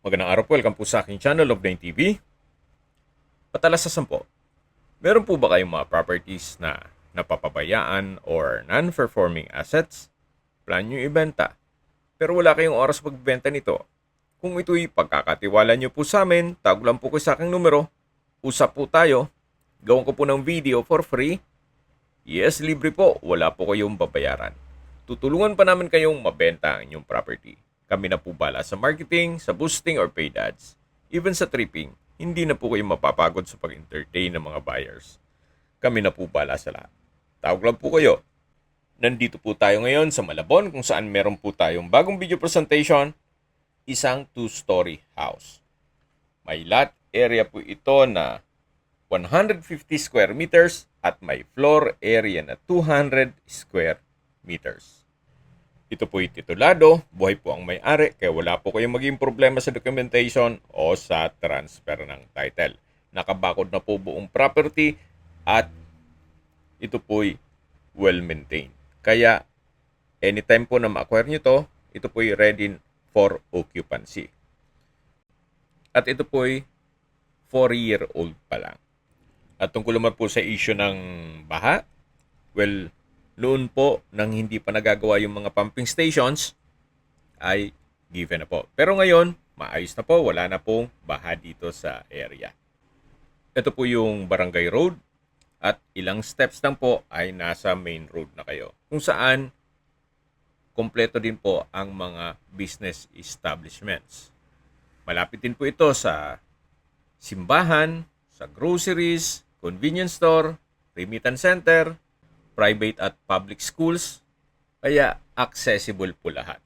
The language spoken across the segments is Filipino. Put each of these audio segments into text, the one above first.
Magandang araw po, welcome po sa aking channel of 9TV. Patalasasan po, meron po ba kayong mga properties na napapabayaan or non-performing assets? Plan nyo ibenta, pero wala kayong oras magbenta nito. Kung ito'y pagkakatiwala nyo po sa amin, tawag lang po kayo sa aking numero. Usap po tayo, gawin ko po ng video for free. Yes, libre po, wala po kayong babayaran. Tutulungan pa namin kayong mabenta ang inyong property. Kami na po bala sa marketing, sa boosting or paid ads. Even sa tripping, hindi na po kayo mapapagod sa pag-entertain ng mga buyers. Kami na po bala sa lahat. Tawag lang po kayo. Nandito po tayo ngayon sa Malabon kung saan meron po tayong bagong video presentation, isang 2-story house. May lot area po ito na 150 square meters at may floor area na 200 square meters. Ito po'y titulado, buhay po ang may-ari, kaya wala po kayong maging problema sa documentation o sa transfer ng title. Nakabakod na po buong property at ito po'y well-maintained. Kaya, anytime po na ma-acquire nyo to, ito po'y ready for occupancy. At ito po'y 4-year-old pa lang. At tungkol naman po sa issue ng baha, well, noon po, nang hindi pa nagagawa yung mga pumping stations, ay given na po. Pero ngayon, maayos na po. Wala na pong baha dito sa area. Ito po yung barangay road at ilang steps lang po ay nasa main road na kayo. Kung saan, kompleto din po ang mga business establishments. Malapit din po ito sa simbahan, sa groceries, convenience store, remittance center, private at public schools, kaya accessible po lahat,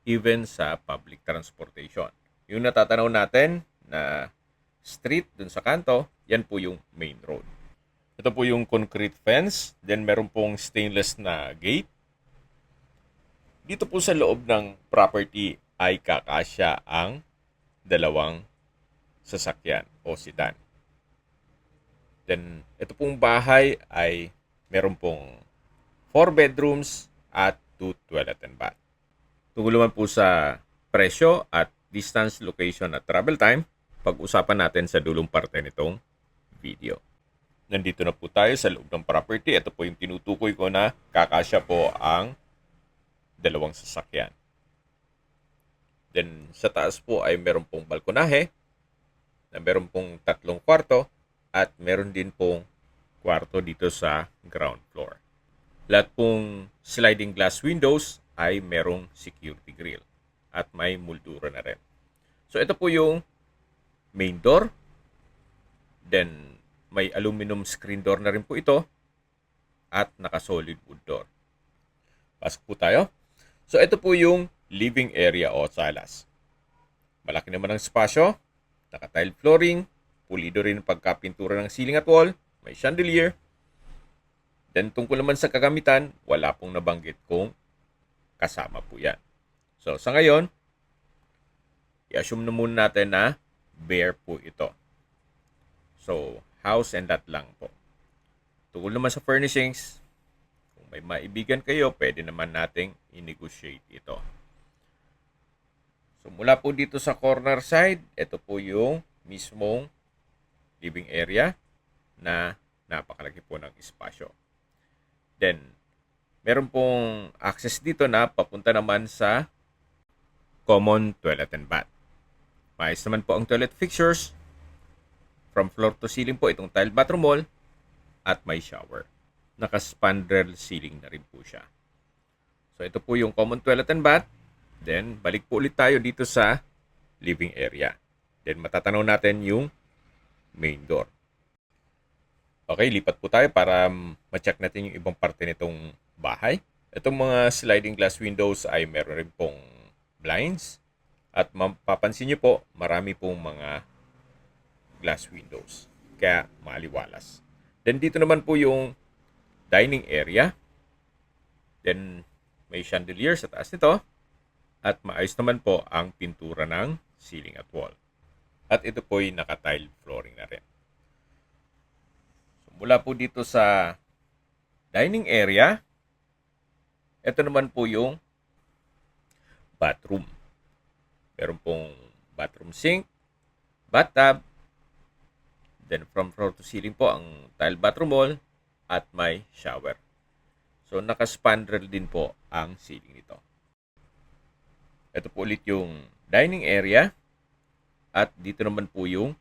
even sa public transportation. Yung natatanaw natin na street dun sa kanto, yan po yung main road. Ito po yung concrete fence, then meron pong stainless na gate. Dito po sa loob ng property ay kakasya ang dalawang sasakyan o sedan. Then, ito pong bahay ay meron pong 4 bedrooms at 2 toilet and bath. Tungkol naman po sa presyo at distance, location at travel time, pag-usapan natin sa dulong parte nitong video. Nandito na po tayo sa loob ng property. Ito po yung tinutukoy ko na kakasya po ang dalawang sasakyan. Then sa taas po ay meron pong balkonahe na meron pong 3 kwarto at meron din pong kwarto dito sa ground floor. Lahat pong sliding glass windows ay merong security grill at may moldura na rin. So ito po yung main door. Then may aluminum screen door na rin po ito at naka-solid wood door. Pasok po tayo. So ito po yung living area o salas. Malaki naman ang espasyo, naka-tile flooring, pulido rin ang pagkapintura ng ceiling at wall, may chandelier. Then tungkol naman sa kagamitan, wala pong nabanggit kung kasama po yan. So sa ngayon, i-assume na muna natin na bare po ito. So house and lot lang po. Tungkol naman sa furnishings, kung may maibigan kayo, pwede naman nating i-negotiate ito. So mula po dito sa corner side, ito po yung mismong living area na napakalaki po ng espasyo. Then, meron pong access dito na papunta naman sa common toilet and bath. Maayos naman po ang toilet fixtures. From floor to ceiling po itong tile bathroom wall at may shower. Naka-spandrel ceiling na rin po siya. So ito po yung common toilet and bath. Then, balik po ulit tayo dito sa living area. Then, matatanaw natin yung main door. Okay, lipat po tayo para ma-check natin yung ibang parte nitong bahay. Itong mga sliding glass windows ay meron rin pong blinds. At mapapansin nyo po, marami pong mga glass windows. Kaya maliwalas. Then dito naman po yung dining area. Then may chandelier sa taas nito. At maayos naman po ang pintura ng ceiling at wall. At ito po ay naka-tile flooring na rin. So, mula po dito sa dining area, ito naman po yung bathroom. Meron pong bathroom sink, bathtub, then from floor to ceiling po ang tile bathroom wall at may shower. So naka-spandrel din po ang ceiling nito. Ito po ulit yung dining area at dito naman po yung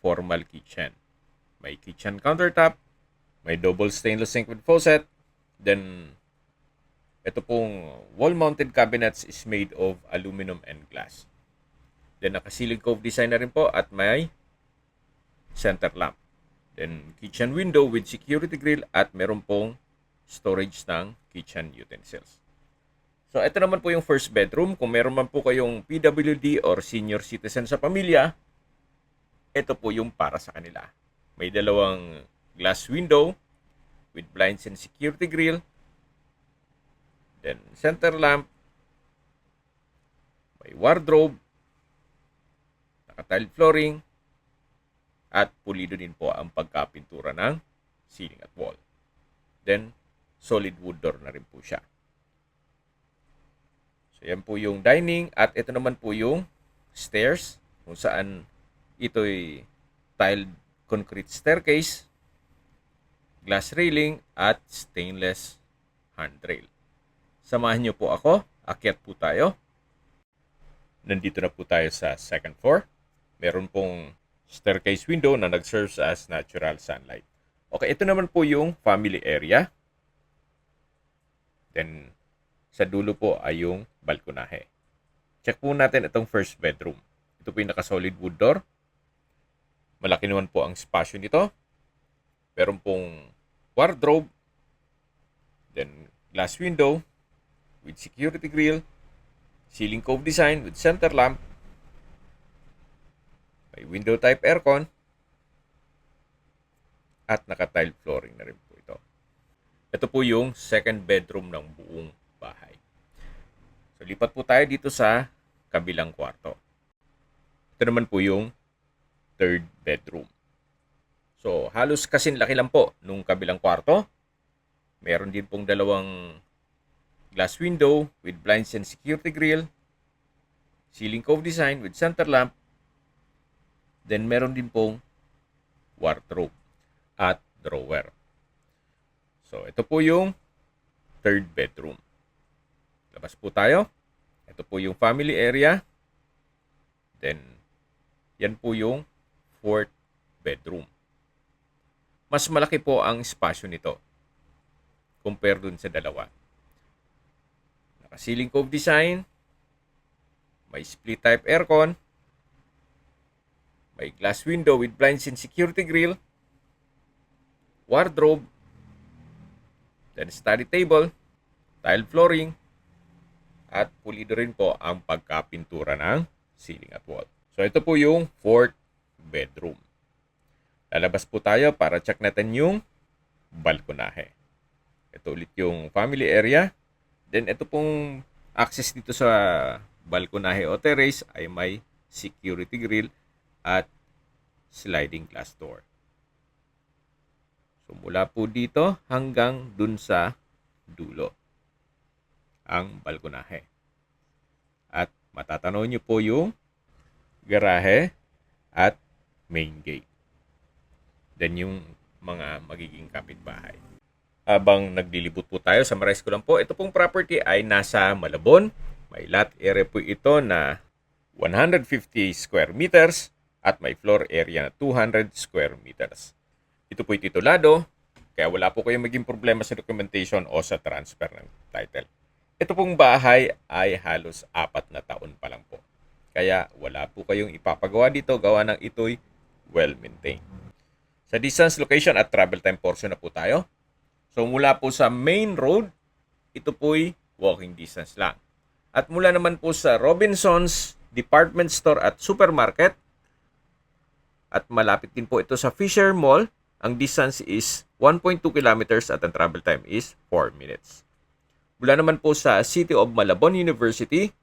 formal kitchen. May kitchen countertop, may double stainless sink with faucet, then ito pong wall-mounted cabinets is made of aluminum and glass. Then naka-ceiling cove design na rin po at may center lamp. Then kitchen window with security grill at meron pong storage ng kitchen utensils. So ito naman po yung first bedroom. Kung meron man po kayong PWD or senior citizen sa pamilya, ito po yung para sa kanila. May dalawang glass window with blinds and security grill. Then center lamp. May wardrobe. Naka-tile flooring. At pulido din po ang pagkapintura ng ceiling at wall. Then solid wood door na rin po siya. So yan po yung dining at ito naman po yung stairs kung saan ito'y tiled concrete staircase, glass railing at stainless handrail. Samahan niyo po ako, akyat po tayo. Nandito na po tayo sa second floor. Meron pong staircase window na nag-serves as natural sunlight. Okay, ito naman po yung family area. Then, sa dulo po ay yung balkonahe. Check po natin itong first bedroom. Ito po yung naka-solid wood door. Malaki naman po ang spasyo nito. Meron pong wardrobe. Then, glass window with security grill. Ceiling cove design with center lamp. May window type aircon. At naka-tile flooring na rin po ito. Ito po yung second bedroom ng buong bahay. So, lipat po tayo dito sa kabilang kwarto. Ito naman po yung third bedroom. So, halos kasing laki lang po nung kabilang kwarto. Meron din pong dalawang glass window with blinds and security grill. Ceiling cove design with center lamp. Then, meron din pong wardrobe at drawer. So, ito po yung third bedroom. Labas po tayo. Ito po yung family area. Then, yan po yung fourth bedroom. Mas malaki po ang espasyo nito compare dun sa dalawa. Naka-ceiling cove design. May split type aircon. May glass window with blinds and security grill. Wardrobe. Then study table. Tile flooring. At pulido rin po ang pagkapintura ng ceiling at wall. So ito po yung fourth bedroom. Lalabas po tayo para check natin yung balkonahe. Ito ulit yung family area. Then ito pong access dito sa balkonahe o terrace ay may security grill at sliding glass door. So mula po dito hanggang dun sa dulo ang balkonahe. At matatanaw nyo po yung garahe at main gate. Then yung mga magiging kapitbahay. Habang naglilibot po tayo, summarize ko lang po, ito pong property ay nasa Malabon. May lot area po ito na 150 square meters at may floor area na 200 square meters. Ito po'y titulado, kaya wala po kayong maging problema sa documentation o sa transfer ng title. Ito pong bahay ay halos 4 na taon pa lang po. Kaya wala po kayong ipapagawa dito, gawa ng ito'y well-maintained. Sa distance, location at travel time portion na po tayo. So mula po sa main road, ito po'y walking distance lang. At mula naman po sa Robinsons Department Store at Supermarket, at malapit din po ito sa Fisher Mall, ang distance is 1.2 kilometers at ang travel time is 4 minutes. Mula naman po sa City of Malabon University,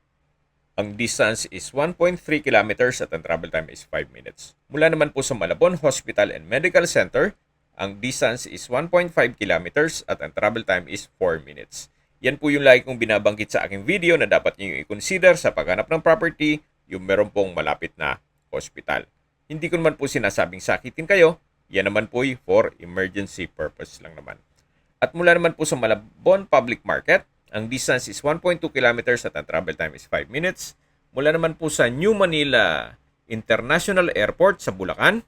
ang distance is 1.3 kilometers at ang travel time is 5 minutes. Mula naman po sa Malabon Hospital and Medical Center, ang distance is 1.5 kilometers at ang travel time is 4 minutes. Yan po yung lagi kong binabanggit sa aking video na dapat niyo i-consider sa paghanap ng property yung meron pong malapit na hospital. Hindi ko naman po sinasabing sakitin kayo, yan naman po for emergency purpose lang naman. At mula naman po sa Malabon Public Market, ang distance is 1.2 kilometers at ang travel time is 5 minutes. Mula naman po sa New Manila International Airport sa Bulacan,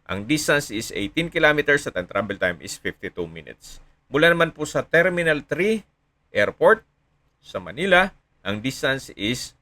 ang distance is 18 kilometers at ang travel time is 52 minutes. Mula naman po sa Terminal 3 Airport sa Manila, ang distance is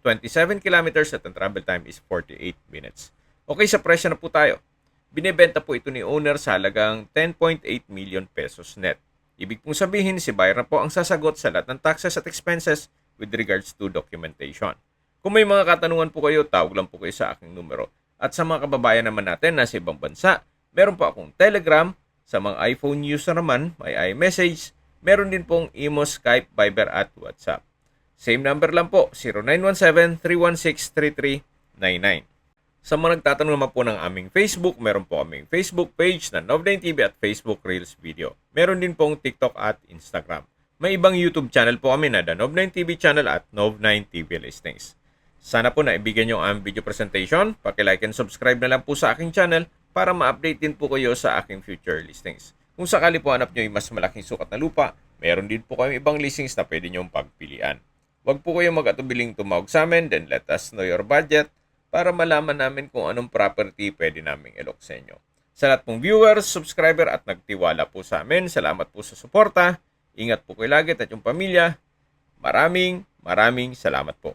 27 kilometers at ang travel time is 48 minutes. Okay, sa presyo na po tayo. Binebenta po ito ni owner sa halagang 10.8 million pesos net. Ibig pong sabihin, si buyer na po ang sasagot sa lahat ng taxes at expenses with regards to documentation. Kung may mga katanungan po kayo, tawag lang po kayo sa aking numero. At sa mga kababayan naman natin na sa ibang bansa, meron po akong Telegram. Sa mga iPhone user naman, may iMessage. Meron din pong Imo, Skype, Viber at WhatsApp. Same number lang po, 0917-316-3399. Sa mga nagtatanong naman po ng aming Facebook, meron po aming Facebook page na Nov9 TV at Facebook Reels Video. Meron din pong TikTok at Instagram. May ibang YouTube channel po kami na The Nov9 TV channel at Nov9 TV Listings. Sana po naibigan nyo ang video presentation. Paki-like and subscribe na lang po sa aking channel para ma-update din po kayo sa aking future listings. Kung sakali po hanap nyo yung mas malaking sukat na lupa, meron din po kami ibang listings na pwede nyong pagpilian. Huwag po kayong mag-atubiling tumawag sa amin, then let us know your budget para malaman namin kung anong property pwede naming ilok sa inyo. Sa lahat pong viewers, subscriber at nagtiwala po sa amin, salamat po sa suporta. Ingat po kayo lagi at yung pamilya. Maraming salamat po.